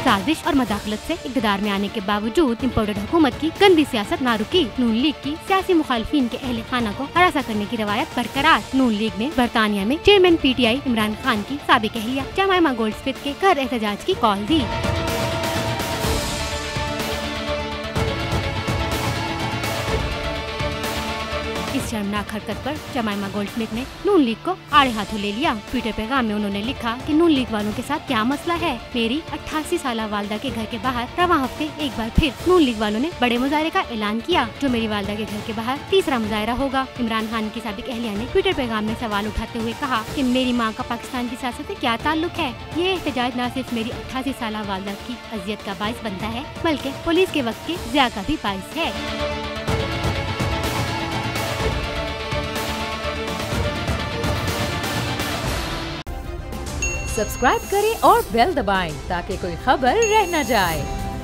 साजिश और मदाखलत से इक़्तिदार में आने के बावजूद इम्पोर्टेड हुकूमत की गंदी सियासत ना रुकी। नून लीग की सियासी मुखालफिन के अहले खाना को हरासा करने की रवायत बरकरार। नून लीग ने बरतानिया में चेयरमैन PTI इमरान खान की साबिक अहलिया जमाइमा गोल्डस्मिथ के घर एहतजाज की कॉल दी। इस शर्मनाक हरकत पर जमाइमा गोल्डस्मिथ ने नून लीग को आड़े हाथों ले लिया। ट्विटर पैगाम में उन्होंने लिखा कि नून लीग वालों के साथ क्या मसला है। मेरी 88 साला वालदा के घर के बाहर रवां हफ्ते एक बार फिर नून लीग वालों ने बड़े मुजाहरे का ऐलान किया, जो मेरी वालदा के घर के बाहर तीसरा मुजाहरा होगा। इमरान खान की साबिक अहलिया ने ट्विटर पैगाम में सवाल उठाते हुए कहा कि मेरी माँ का पाकिस्तान की सियासत से क्या ताल्लुक है। ये एहतजाज न सिर्फ मेरी 88 साला वालदा की अजियत का बाइस बनता है, बल्कि पुलिस के वक्त के ज़िया का भी बाइस है। सब्सक्राइब करें और बेल दबाएं ताकि कोई खबर रह न जाए।